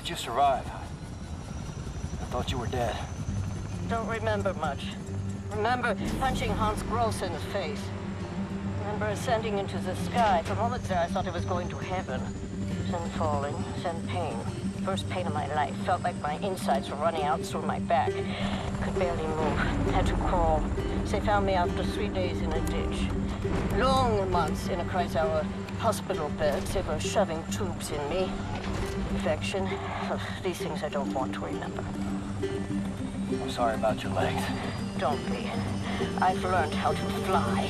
you survive? I thought you were dead. Don't remember much. Remember punching Hans Gross in the face. Remember ascending into the sky. For moments there, I thought I was going to heaven. Then falling, then pain. First pain of my life. Felt like my insides were running out through my back. Could barely move. Had to crawl. They found me after 3 days in a ditch. Long months in a Kreisau hospital bed. They were shoving tubes in me. Infection. These things I don't want to remember. I'm sorry about your legs. Don't be. I've learned how to fly.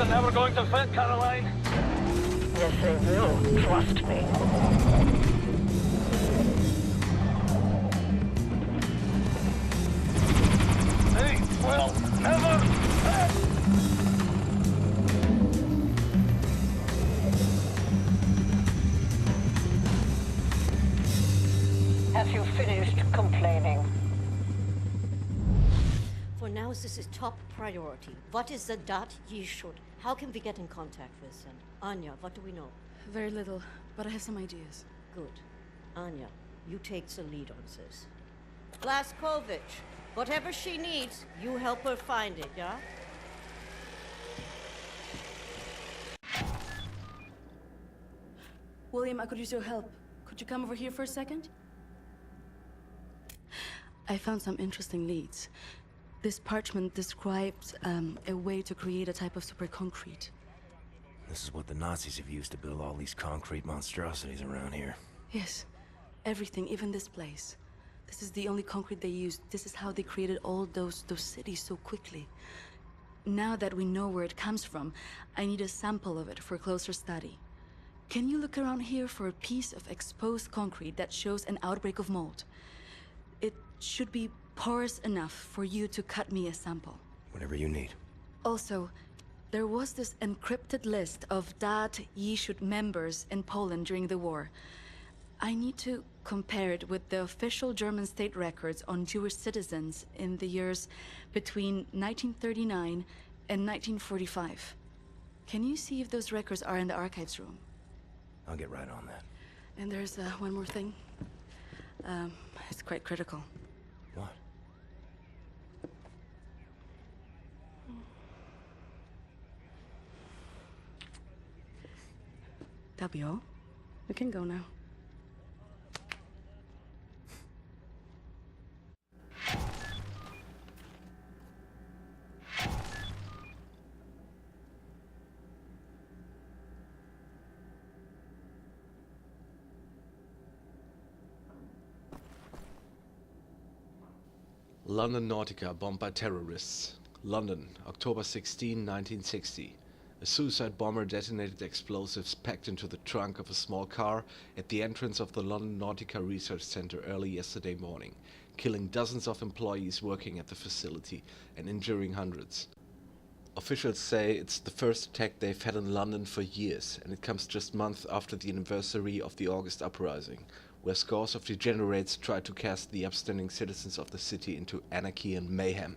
Never going to fit, Caroline. Yes, they will. Trust me. They will never fit. Have you finished complaining? For now, this is top priority. What is the dot ye should? How can we get in contact with them? Anya, what do we know? Very little, but I have some ideas. Good. Anya, you take the lead on this. Blazkowicz, whatever she needs, you help her find it, yeah? William, I could use your help. Could you come over here for a second? I found some interesting leads. This parchment describes a way to create a type of super concrete. This is what the Nazis have used to build all these concrete monstrosities around here. Yes, everything, even this place. This is the only concrete they used. This is how they created all those cities so quickly. Now that we know where it comes from, I need a sample of it for closer study. Can you look around here for a piece of exposed concrete that shows an outbreak of mold? It should be porous enough for you to cut me a sample. Whatever you need. Also, there was this encrypted list of Dat Yeshut members in Poland during the war. I need to compare it with the official German state records on Jewish citizens in the years between 1939 and 1945. Can you see if those records are in the archives room? I'll get right on that. And there's one more thing. It's quite critical. What? That'll be all. We can go now. London Nautica bombed by terrorists. London, October 16, 1960. A suicide bomber detonated explosives packed into the trunk of a small car at the entrance of the London Nautica Research Centre early yesterday morning, killing dozens of employees working at the facility and injuring hundreds. Officials say it's the first attack they've had in London for years, and it comes just months after the anniversary of the August uprising, where scores of degenerates tried to cast the upstanding citizens of the city into anarchy and mayhem.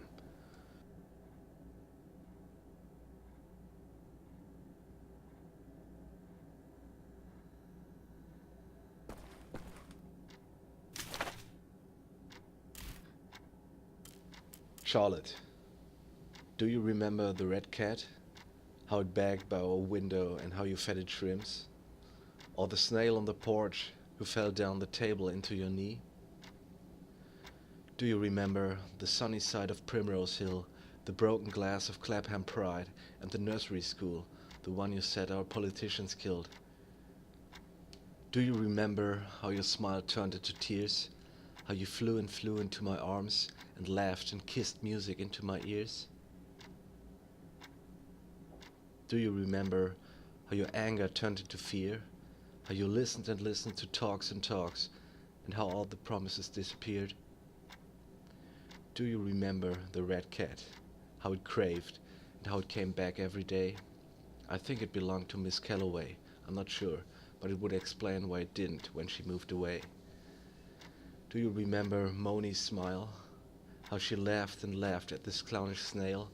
Charlotte, do you remember the red cat? How it begged by our window and how you fed it shrimps? Or the snail on the porch who fell down the table into your knee? Do you remember the sunny side of Primrose Hill, the broken glass of Clapham Pride, and the nursery school, the one you said our politicians killed? Do you remember how your smile turned into tears? How you flew into my arms and laughed and kissed music into my ears? Do you remember how your anger turned into fear? How you listened and listened to talks and talks, and how all the promises disappeared? Do you remember the red cat? How it craved, and how it came back every day? I think it belonged to Miss Calloway. I'm not sure, but it would explain why it didn't when she moved away. Do you remember Moni's smile? How she laughed and laughed at this clownish snail?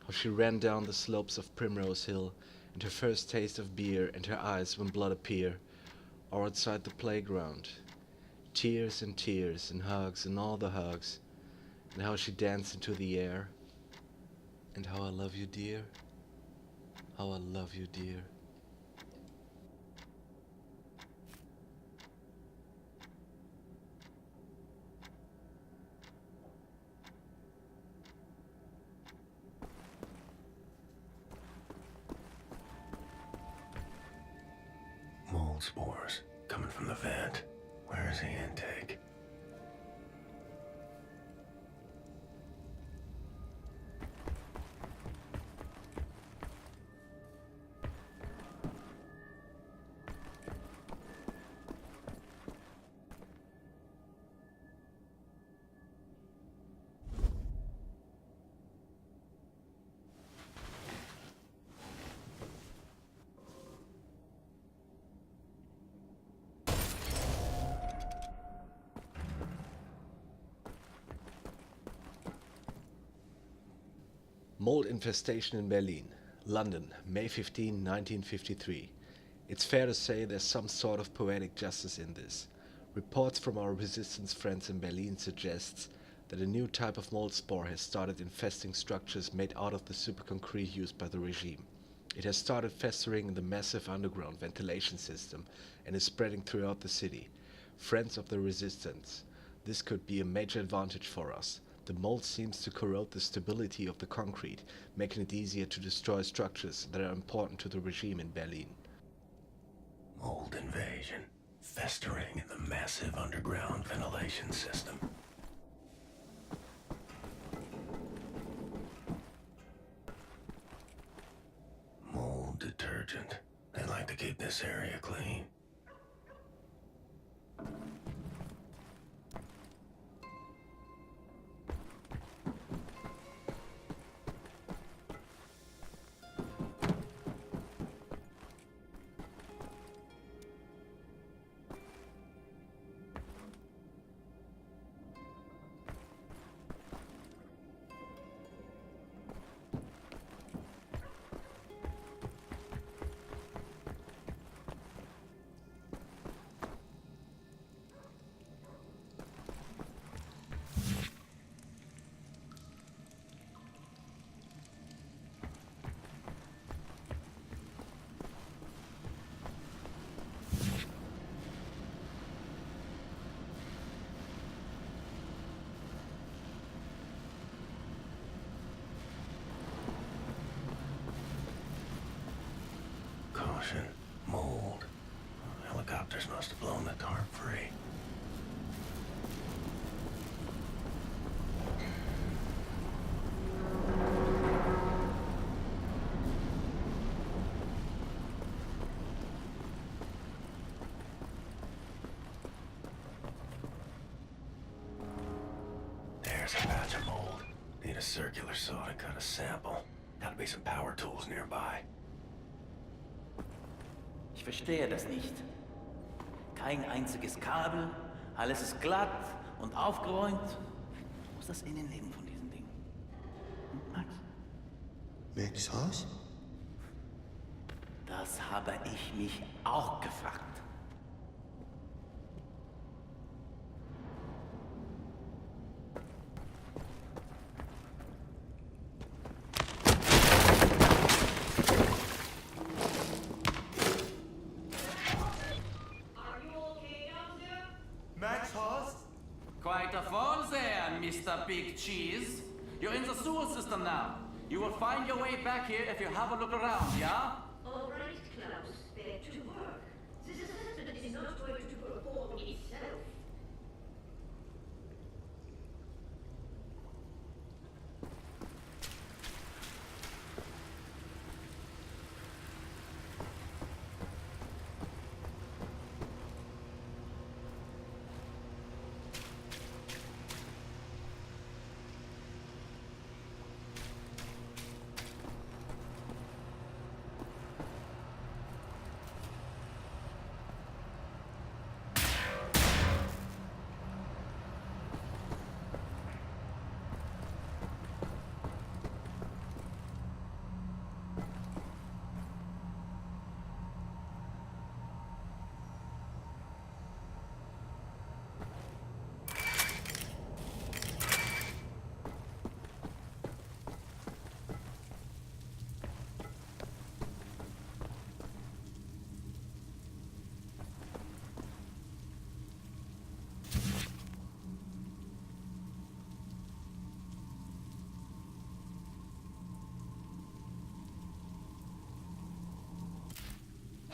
How she ran down the slopes of Primrose Hill, and her first taste of beer, and her eyes when blood appear, or outside the playground. Tears and tears, and hugs and all the hugs, and how she danced into the air. And how I love you, dear. How I love you, dear. Mold spores coming from the vent. Where is the intake? Mold infestation in Berlin, London, May 15, 1953. It's fair to say there's some sort of poetic justice in this. Reports from our resistance friends in Berlin suggests that a new type of mold spore has started infesting structures made out of the superconcrete used by the regime. It has started festering in the massive underground ventilation system and is spreading throughout the city. Friends of the resistance, this could be a major advantage for us. The mold seems to corrode the stability of the concrete, making it easier to destroy structures that are important to the regime in Berlin. Mold invasion, festering in the massive underground ventilation system. Mold detergent. They like to keep this area clean. Mold. Helicopters must have blown the tarp free. There's a patch of mold. Need a circular saw to cut a sample. Gotta be some power tools nearby. Ich verstehe das nicht. Kein einziges Kabel, alles ist glatt und aufgeräumt. Wo ist das Innenleben von diesem Ding? Max? Max Haus? Das habe ich mich auch gefragt. Quite a fall there, Mr. Big Cheese. You're in the sewer system now. You will find your way back here if you have a look around, yeah? All right, Klaus, back to work. This assessment is not going to perform itself.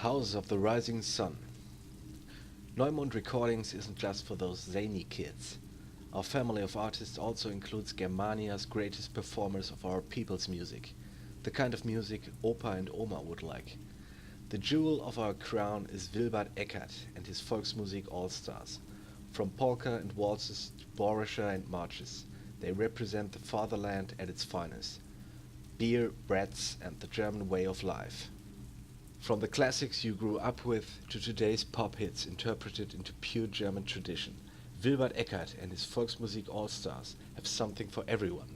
House of the Rising Sun. Neumond Recordings isn't just for those zany kids. Our family of artists also includes Germania's greatest performers of our people's music, the kind of music Opa and Oma would like. The jewel of our crown is Wilbert Eckert and his Volksmusik All-Stars. From polka and waltzes to borische and marches, they represent the fatherland at its finest. Beer, brats, and the German way of life. From the classics you grew up with to today's pop hits interpreted into pure German tradition, Wilbert Eckert and his Volksmusik All-Stars have something for everyone.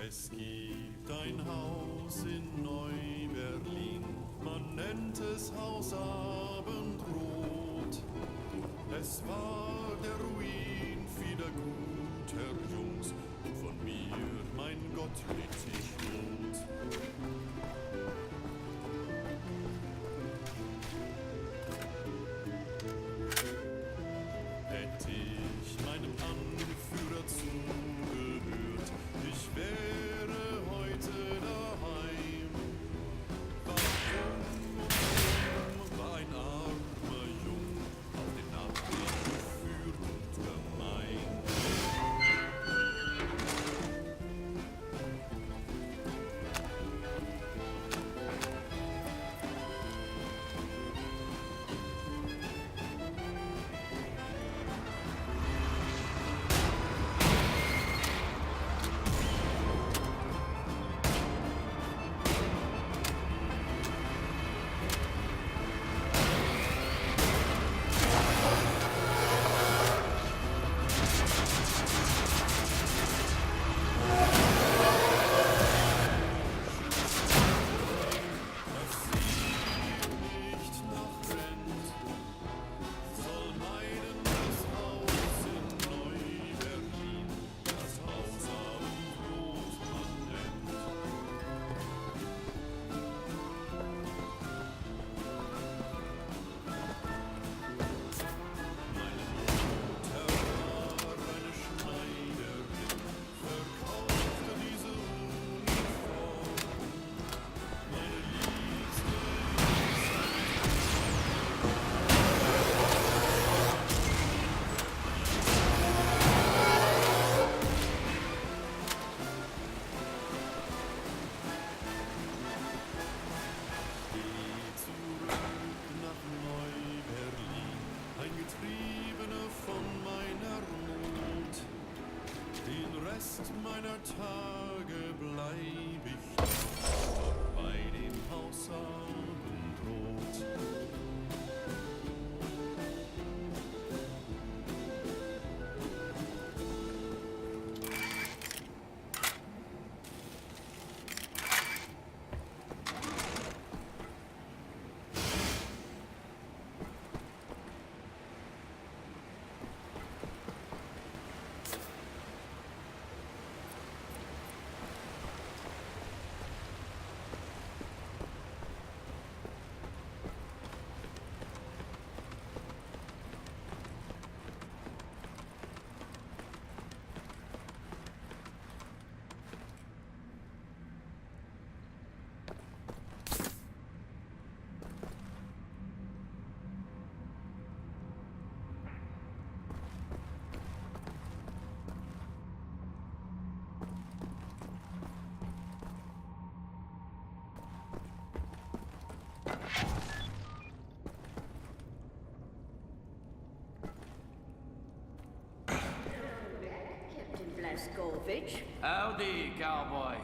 Es gibt ein Haus in Neu-Berlin, man nennt es Haus Abendrot. Es war der Ruin vieler guter Jungs und von mir, mein Gott, litt ich Not. Hätt ich meinem Anführer zugehört, ich wäre heute daheim. Warum war ein armer Jung auf den Abweg geführt und gemein? Meiner Tage bleib ich noch bei dem Haus Abendrot. Captain Blazkowicz. Howdy, cowboy.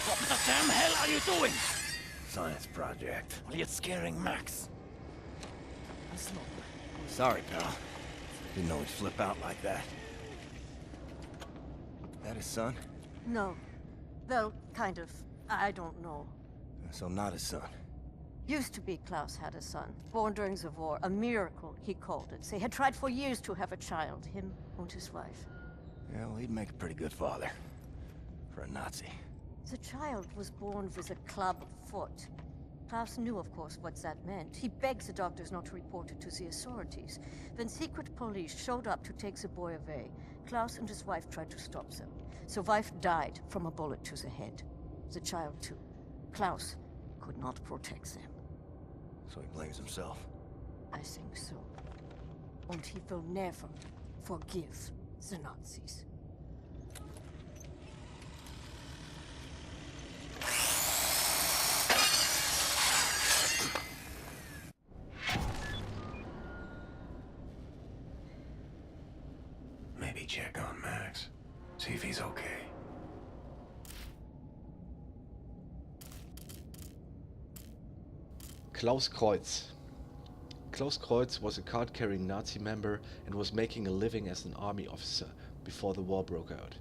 What the damn hell are you doing? Science project. Well, you're scaring Max. Sorry, pal. Didn't know he'd flip out like that. That his son? No. Well, kind of. I don't know. So not his son. Used to be Klaus had a son, born during the war. A miracle, he called it. They had tried for years to have a child, him and his wife. Yeah, well, he'd make a pretty good father. For a Nazi. The child was born with a club foot. Klaus knew, of course, what that meant. He begged the doctors not to report it to the authorities. When secret police showed up to take the boy away, Klaus and his wife tried to stop them. The wife died from a bullet to the head. The child, too. Klaus could not protect them. So he blames himself. I think so. And he will never forgive the Nazis. Maybe check on Max. See if he's okay. Klaus Kreuz. Klaus Kreuz was a card-carrying Nazi member and was making a living as an army officer before the war broke out.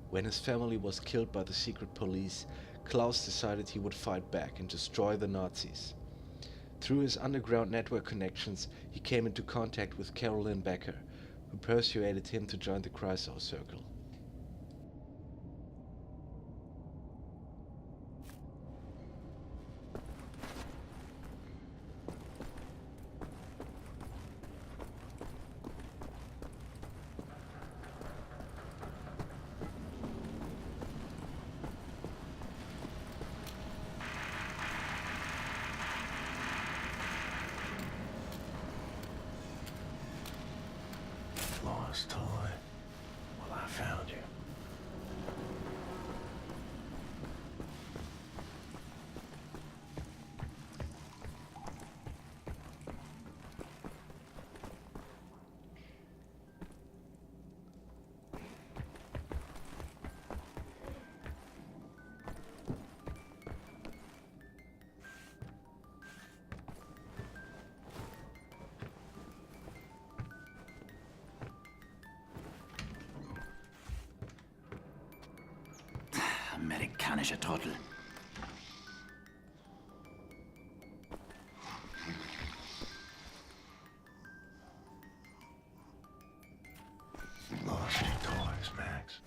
When his family was killed by the secret police, Klaus decided he would fight back and destroy the Nazis. Through his underground network connections, he came into contact with Caroline Becker, who persuaded him to join the Kreisau circle. Lost toy. Well, I found you. Amerikanische Trottel. Lost your toys, Max.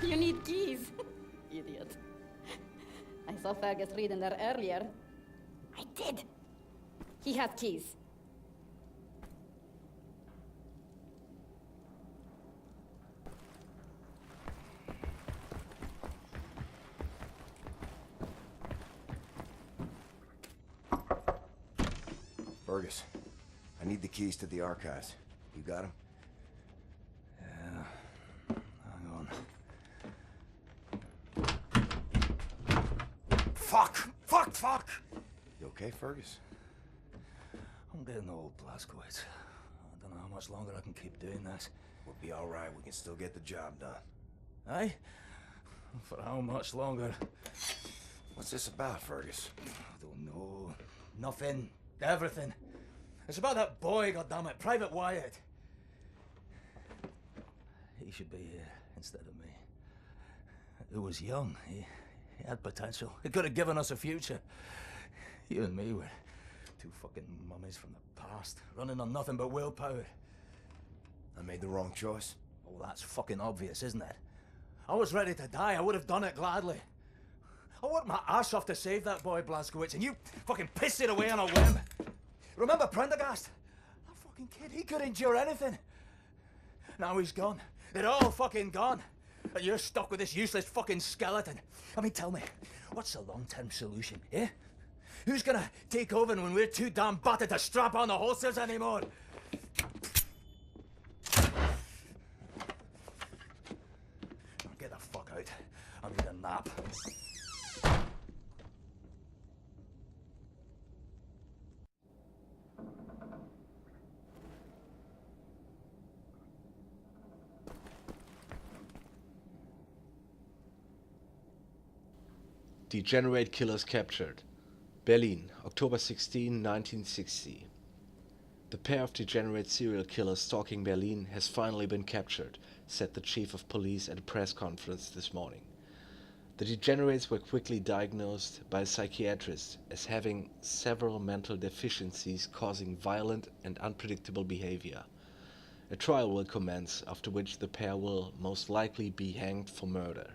You need keys. Idiot. I saw Fergus reading there earlier. I did. He has keys. Fergus, I need the keys to the archives. You got them? Yeah. Hang on. Fuck! You okay, Fergus? I'm getting old, Blazkowicz. I don't know how much longer I can keep doing this. We'll be all right. We can still get the job done. Aye? For how much longer? What's this about, Fergus? I don't know. Nothing. Everything. It's about that boy, goddammit, Private Wyatt. He should be here instead of me. He was young. He had potential. He could have given us a future. You and me were two fucking mummies from the past, running on nothing but willpower. I made the wrong choice. Oh, that's fucking obvious, isn't it? I was ready to die. I would have done it gladly. I worked my ass off to save that boy, Blazkowicz, and you fucking pissed it away on a whim. Remember Prendergast? That fucking kid, he could endure anything. Now he's gone. They're all fucking gone. And you're stuck with this useless fucking skeleton. I mean, tell me, what's the long-term solution, eh? Who's gonna take over when we're too damn battered to strap on the holsters anymore? Get the fuck out. I need a nap. Degenerate killers captured. Berlin, October 16, 1960. The pair of degenerate serial killers stalking Berlin has finally been captured, said the chief of police at a press conference this morning. The degenerates were quickly diagnosed by a psychiatrist as having several mental deficiencies causing violent and unpredictable behavior. A trial will commence, after which the pair will most likely be hanged for murder.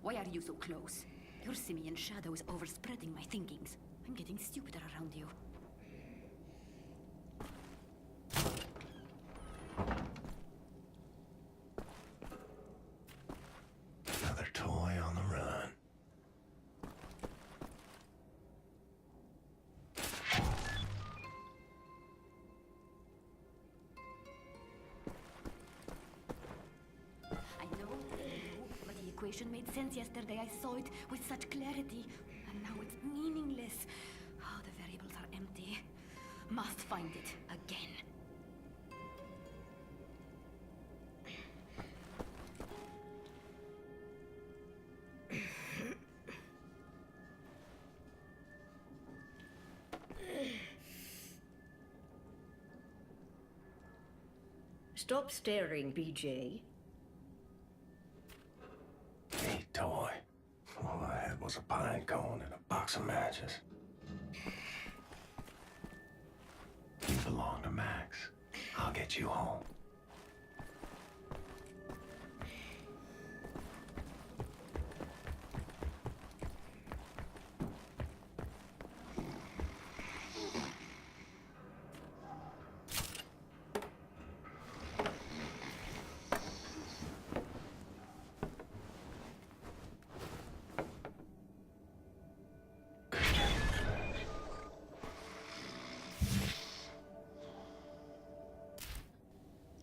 Why are you so close? Your simian shadow is overspreading my thinkings. I'm getting stupider around you. Another toy on the run. I know, but the equation made sense yesterday. I saw it with such clarity, and now it's meaningless. Oh, the variables are empty. Must find it again. Stop staring, B.J. Neat toy. All I had was a pine cone and a box of matches. You belong to Max. I'll get you home.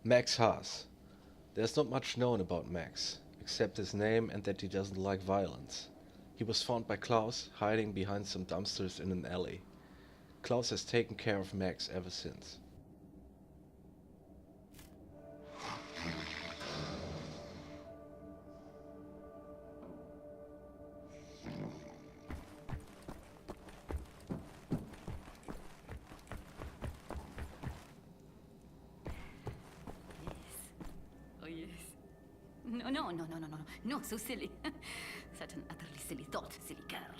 Max Haas. There's not much known about Max, except his name and that he doesn't like violence. He was found by Klaus hiding behind some dumpsters in an alley. Klaus has taken care of Max ever since. No, so silly. Such an utterly silly thought, silly girl.